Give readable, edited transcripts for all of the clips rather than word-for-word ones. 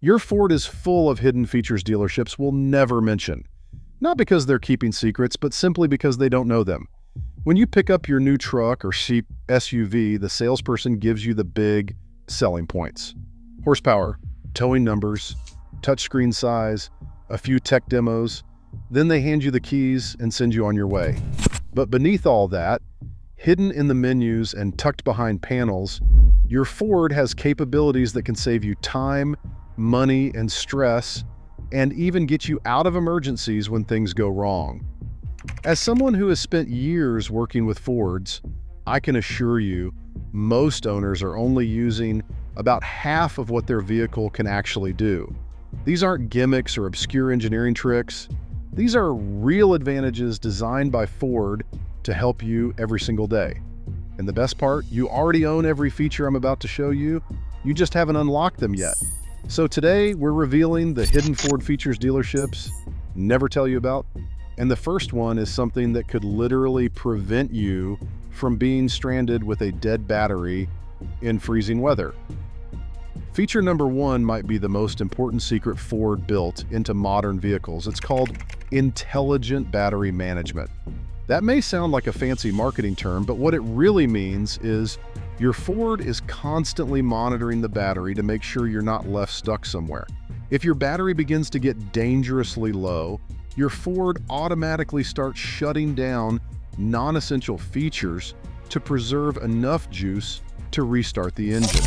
Your Ford is full of hidden features dealerships will never mention. Not because they're keeping secrets, but simply because they don't know them. When you pick up your new truck or cheap SUV, the salesperson gives you the big selling points. Horsepower, towing numbers, touchscreen size, a few tech demos. Then they hand you the keys and send you on your way. But beneath all that, hidden in the menus and tucked behind panels, your Ford has capabilities that can save you time, money, and stress, and even get you out of emergencies when things go wrong. As someone who has spent years working with Fords, I can assure you, most owners are only using about half of what their vehicle can actually do. These aren't gimmicks or obscure engineering tricks. These are real advantages designed by Ford to help you every single day. And the best part, you already own every feature I'm about to show you. You just haven't unlocked them yet. So today, we're revealing the hidden Ford features dealerships never tell you about. And the first one is something that could literally prevent you from being stranded with a dead battery in freezing weather. Feature number one might be the most important secret Ford built into modern vehicles. It's called intelligent battery management. That may sound like a fancy marketing term, but what it really means is your Ford is constantly monitoring the battery to make sure you're not left stuck somewhere. If your battery begins to get dangerously low, your Ford automatically starts shutting down non-essential features to preserve enough juice to restart the engine.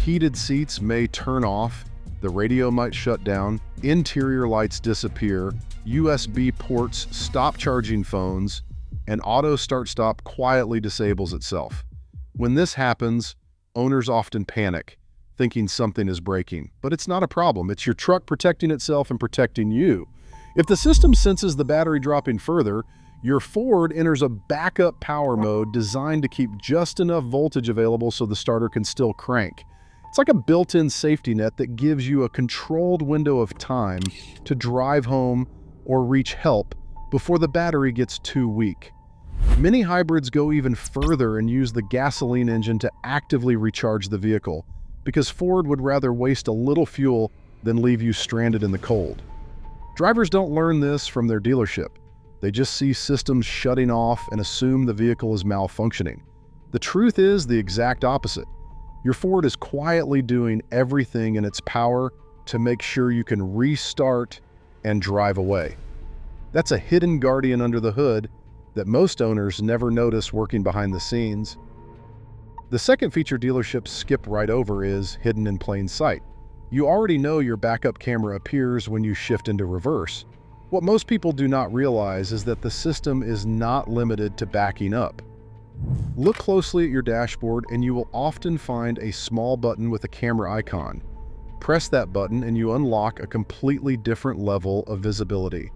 Heated seats may turn off, the radio might shut down, interior lights disappear, USB ports stop charging phones, and auto start-stop quietly disables itself. When this happens, owners often panic, thinking something is breaking. But it's not a problem. It's your truck protecting itself and protecting you. If the system senses the battery dropping further, your Ford enters a backup power mode designed to keep just enough voltage available so the starter can still crank. It's like a built-in safety net that gives you a controlled window of time to drive home or reach help before the battery gets too weak. Many hybrids go even further and use the gasoline engine to actively recharge the vehicle, because Ford would rather waste a little fuel than leave you stranded in the cold. Drivers don't learn this from their dealership. They just see systems shutting off and assume the vehicle is malfunctioning. The truth is the exact opposite. Your Ford is quietly doing everything in its power to make sure you can restart and drive away. That's a hidden guardian under the hood that most owners never notice working behind the scenes. The second feature dealerships skip right over is hidden in plain sight. You already know your backup camera appears when you shift into reverse. What most people do not realize is that the system is not limited to backing up. Look closely at your dashboard and you will often find a small button with a camera icon. Press that button and you unlock a completely different level of visibility.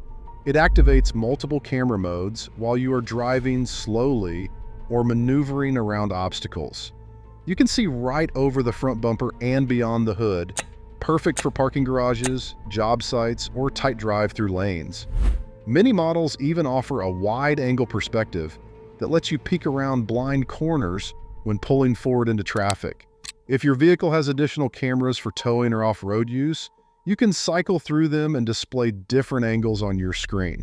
It activates multiple camera modes while you are driving slowly or maneuvering around obstacles. You can see right over the front bumper and beyond the hood, perfect for parking garages, job sites, or tight drive-through lanes. Many models even offer a wide-angle perspective that lets you peek around blind corners when pulling forward into traffic. If your vehicle has additional cameras for towing or off-road use, you can cycle through them and display different angles on your screen.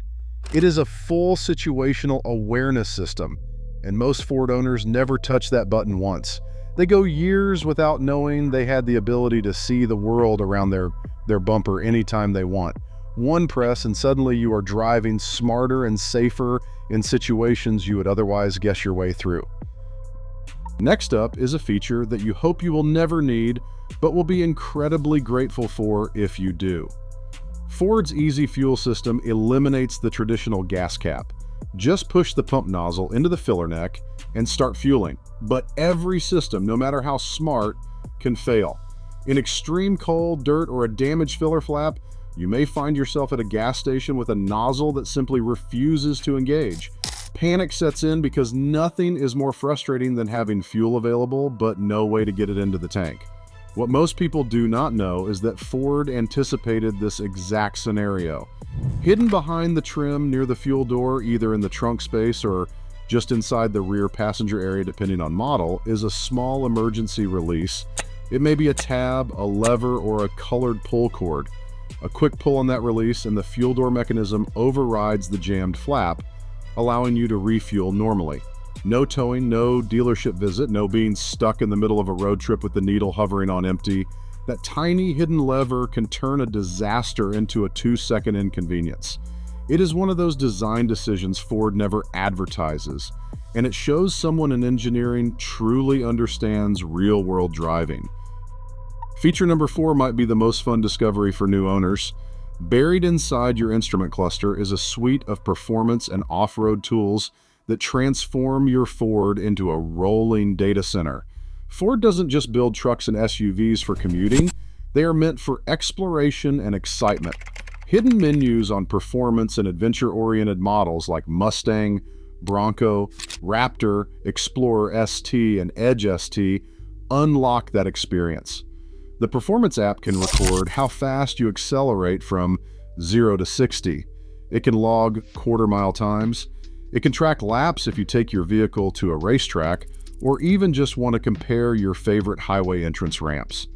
It is a full situational awareness system, and most Ford owners never touch that button once. They go years without knowing they had the ability to see the world around their bumper anytime they want. One press and suddenly you are driving smarter and safer in situations you would otherwise guess your way through. Next up is a feature that you hope you will never need, but will be incredibly grateful for if you do. Ford's Easy Fuel system eliminates the traditional gas cap. Just push the pump nozzle into the filler neck and start fueling. But every system, no matter how smart, can fail. In extreme cold, dirt, or a damaged filler flap, you may find yourself at a gas station with a nozzle that simply refuses to engage. Panic sets in because nothing is more frustrating than having fuel available but no way to get it into the tank. What most people do not know is that Ford anticipated this exact scenario. Hidden behind the trim near the fuel door, either in the trunk space or just inside the rear passenger area depending on model, is a small emergency release. It may be a tab, a lever, or a colored pull cord. A quick pull on that release and the fuel door mechanism overrides the jammed flap, allowing you to refuel normally. No towing, no dealership visit, no being stuck in the middle of a road trip with the needle hovering on empty. That tiny hidden lever can turn a disaster into a 2-second inconvenience. It is one of those design decisions Ford never advertises, and it shows someone in engineering truly understands real-world driving. Feature number 4 might be the most fun discovery for new owners. Buried inside your instrument cluster is a suite of performance and off-road tools that transform your Ford into a rolling data center. Ford doesn't just build trucks and SUVs for commuting, they are meant for exploration and excitement. Hidden menus on performance and adventure-oriented models like Mustang, Bronco, Raptor, Explorer ST, and Edge ST unlock that experience. The Performance app can record how fast you accelerate from 0 to 60. It can log quarter-mile times. It can track laps if you take your vehicle to a racetrack, or even just want to compare your favorite highway entrance ramps.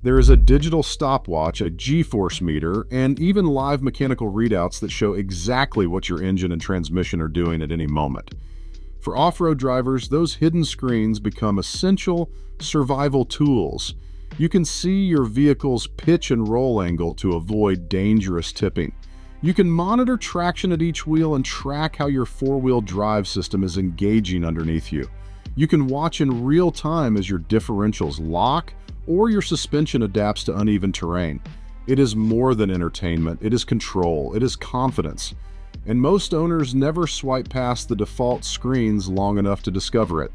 There is a digital stopwatch, a G-force meter, and even live mechanical readouts that show exactly what your engine and transmission are doing at any moment. For off-road drivers, those hidden screens become essential survival tools. You can see your vehicle's pitch and roll angle to avoid dangerous tipping. You can monitor traction at each wheel and track how your four-wheel drive system is engaging underneath you. You can watch in real time as your differentials lock or your suspension adapts to uneven terrain. It is more than entertainment, it is control, it is confidence. And most owners never swipe past the default screens long enough to discover it.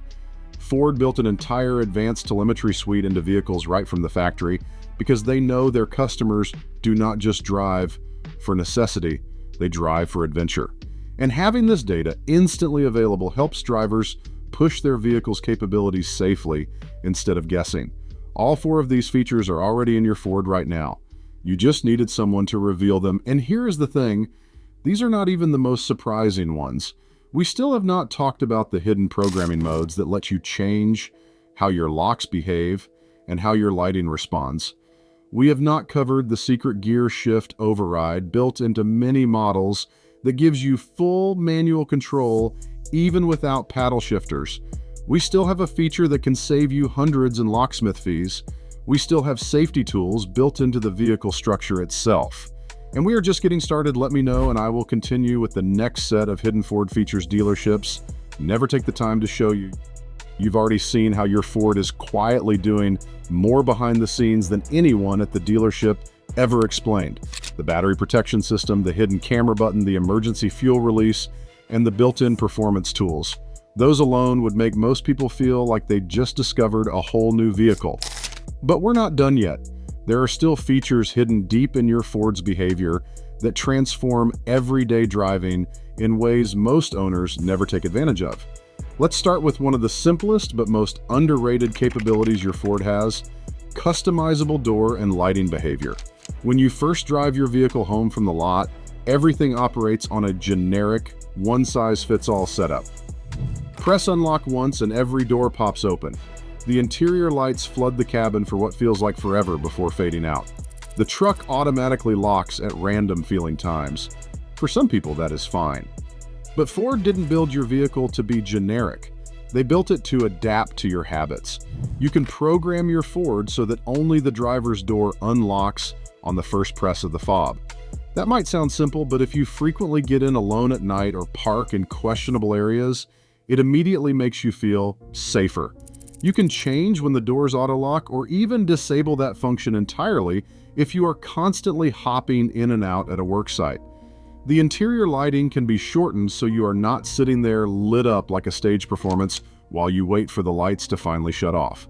Ford built an entire advanced telemetry suite into vehicles right from the factory because they know their customers do not just drive for necessity, they drive for adventure. And having this data instantly available helps drivers push their vehicle's capabilities safely instead of guessing. All 4 of these features are already in your Ford right now. You just needed someone to reveal them, and here is the thing, these are not even the most surprising ones. We still have not talked about the hidden programming modes that let you change how your locks behave and how your lighting responds. We have not covered the secret gear shift override built into many models that gives you full manual control even without paddle shifters. We still have a feature that can save you hundreds in locksmith fees. We still have safety tools built into the vehicle structure itself. And we are just getting started. Let me know and I will continue with the next set of hidden Ford features dealerships never take the time to show you. You've already seen how your Ford is quietly doing more behind the scenes than anyone at the dealership ever explained. The battery protection system, the hidden camera button, the emergency fuel release, and the built-in performance tools. Those alone would make most people feel like they just discovered a whole new vehicle. But we're not done yet. There are still features hidden deep in your Ford's behavior that transform everyday driving in ways most owners never take advantage of. Let's start with one of the simplest but most underrated capabilities your Ford has: customizable door and lighting behavior. When you first drive your vehicle home from the lot, everything operates on a generic, one-size-fits-all setup. Press unlock once and every door pops open. The interior lights flood the cabin for what feels like forever before fading out. The truck automatically locks at random feeling times. For some people, that is fine. But Ford didn't build your vehicle to be generic. They built it to adapt to your habits. You can program your Ford so that only the driver's door unlocks on the first press of the fob. That might sound simple, but if you frequently get in alone at night or park in questionable areas, it immediately makes you feel safer. You can change when the doors auto-lock or even disable that function entirely if you are constantly hopping in and out at a work site. The interior lighting can be shortened so you are not sitting there lit up like a stage performance while you wait for the lights to finally shut off.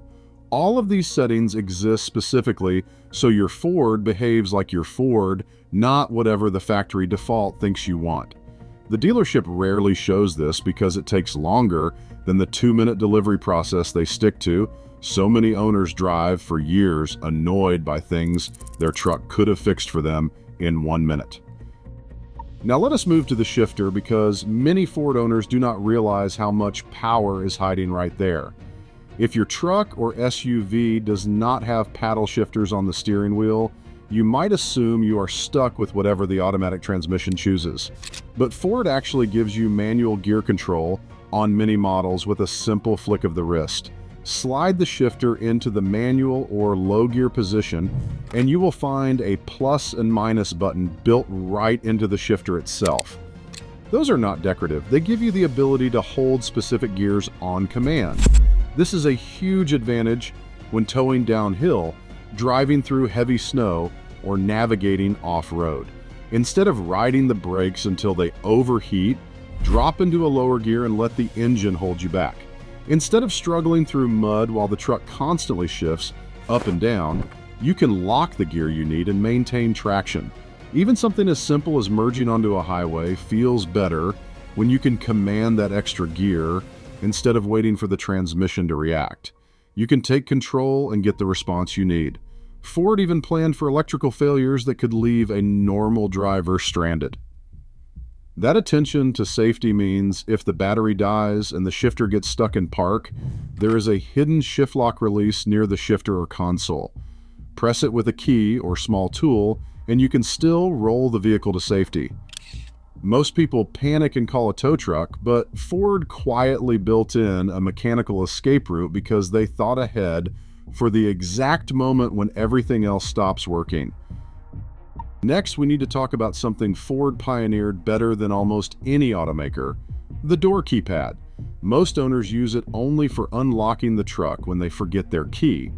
All of these settings exist specifically so your Ford behaves like your Ford, not whatever the factory default thinks you want. The dealership rarely shows this because it takes longer than the 2-minute delivery process they stick to. So many owners drive for years annoyed by things their truck could have fixed for them in 1 minute. Now let us move to the shifter because many Ford owners do not realize how much power is hiding right there. If your truck or SUV does not have paddle shifters on the steering wheel, you might assume you are stuck with whatever the automatic transmission chooses. But Ford actually gives you manual gear control on many models with a simple flick of the wrist. Slide the shifter into the manual or low gear position, and you will find a plus and minus button built right into the shifter itself. Those are not decorative. They give you the ability to hold specific gears on command. This is a huge advantage when towing downhill, driving through heavy snow, or navigating off-road. Instead of riding the brakes until they overheat, drop into a lower gear and let the engine hold you back. Instead of struggling through mud while the truck constantly shifts up and down, you can lock the gear you need and maintain traction. Even something as simple as merging onto a highway feels better when you can command that extra gear instead of waiting for the transmission to react. You can take control and get the response you need. Ford even planned for electrical failures that could leave a normal driver stranded. That attention to safety means if the battery dies and the shifter gets stuck in park, there is a hidden shift lock release near the shifter or console. Press it with a key or small tool, and you can still roll the vehicle to safety. Most people panic and call a tow truck, but Ford quietly built in a mechanical escape route because they thought ahead for the exact moment when everything else stops working. Next, we need to talk about something Ford pioneered better than almost any automaker: the door keypad. Most owners use it only for unlocking the truck when they forget their key.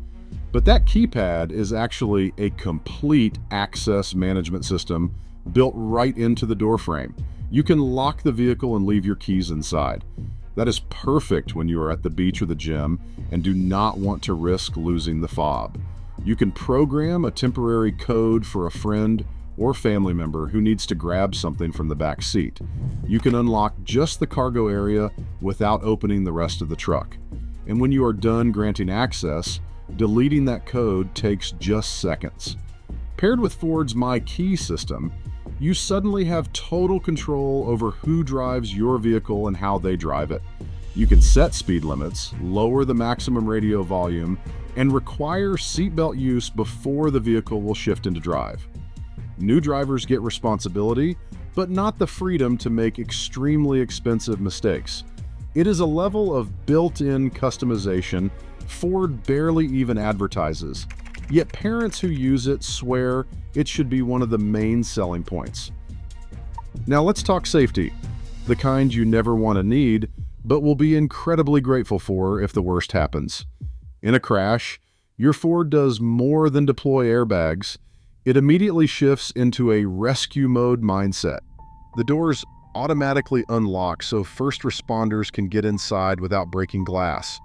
But that keypad is actually a complete access management system built right into the door frame. You can lock the vehicle and leave your keys inside. That is perfect when you are at the beach or the gym and do not want to risk losing the fob. You can program a temporary code for a friend or family member who needs to grab something from the back seat. You can unlock just the cargo area without opening the rest of the truck. And when you are done granting access, deleting that code takes just seconds. Paired with Ford's MyKey system, you suddenly have total control over who drives your vehicle and how they drive it. You can set speed limits, lower the maximum radio volume, and require seatbelt use before the vehicle will shift into drive. New drivers get responsibility, but not the freedom to make extremely expensive mistakes. It is a level of built-in customization Ford barely even advertises, yet parents who use it swear it should be one of the main selling points. Now let's talk safety, the kind you never want to need, but will be incredibly grateful for if the worst happens. In a crash, your Ford does more than deploy airbags. It immediately shifts into a rescue mode mindset. The doors automatically unlock so first responders can get inside without breaking glass.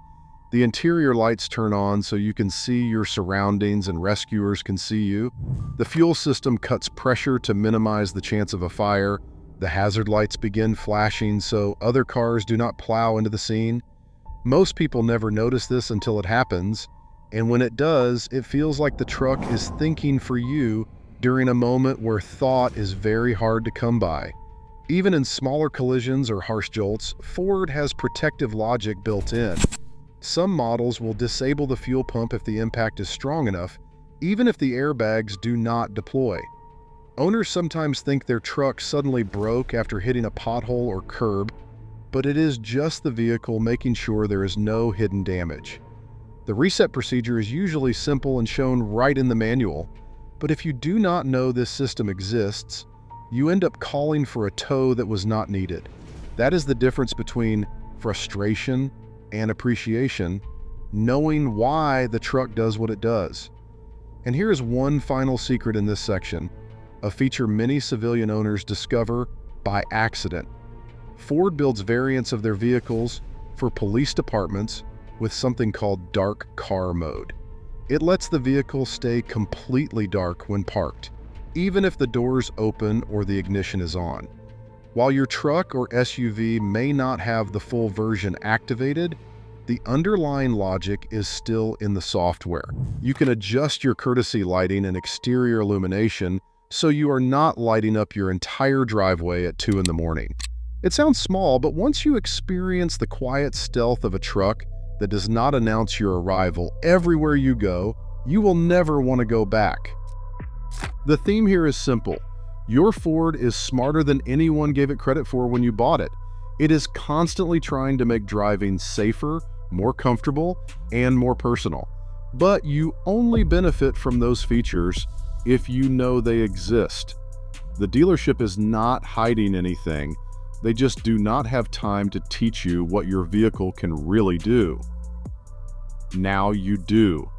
The interior lights turn on so you can see your surroundings and rescuers can see you. The fuel system cuts pressure to minimize the chance of a fire. The hazard lights begin flashing so other cars do not plow into the scene. Most people never notice this until it happens, and when it does, it feels like the truck is thinking for you during a moment where thought is very hard to come by. Even in smaller collisions or harsh jolts, Ford has protective logic built in. Some models will disable the fuel pump if the impact is strong enough, even if the airbags do not deploy. Owners sometimes think their truck suddenly broke after hitting a pothole or curb, but it is just the vehicle making sure there is no hidden damage. The reset procedure is usually simple and shown right in the manual, but if you do not know this system exists, you end up calling for a tow that was not needed. That is the difference between frustration and appreciation, knowing why the truck does what it does. And here is one final secret in this section, a feature many civilian owners discover by accident. Ford builds variants of their vehicles for police departments with something called dark car mode. It lets the vehicle stay completely dark when parked, even if the doors open or the ignition is on. While your truck or SUV may not have the full version activated, the underlying logic is still in the software. You can adjust your courtesy lighting and exterior illumination so you are not lighting up your entire driveway at 2 in the morning. It sounds small, but once you experience the quiet stealth of a truck that does not announce your arrival everywhere you go, you will never want to go back. The theme here is simple. Your Ford is smarter than anyone gave it credit for when you bought it. It is constantly trying to make driving safer, more comfortable, and more personal. But you only benefit from those features if you know they exist. The dealership is not hiding anything. They just do not have time to teach you what your vehicle can really do. Now you do.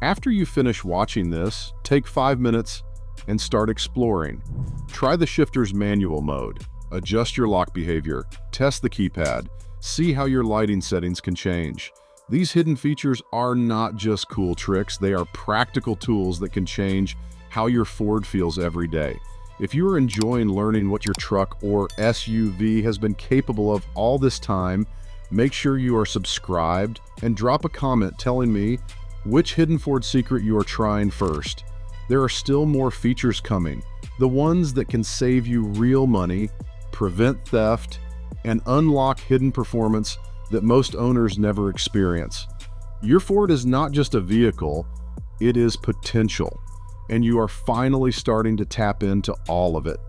After you finish watching this, take 5 minutes and start exploring. Try the shifter's manual mode, adjust your lock behavior, test the keypad, see how your lighting settings can change. These hidden features are not just cool tricks, they are practical tools that can change how your Ford feels every day. If you are enjoying learning what your truck or SUV has been capable of all this time, make sure you are subscribed and drop a comment telling me which hidden Ford secret you are trying first. There are still more features coming, the ones that can save you real money, prevent theft, and unlock hidden performance that most owners never experience. Your Ford is not just a vehicle, it is potential, and you are finally starting to tap into all of it.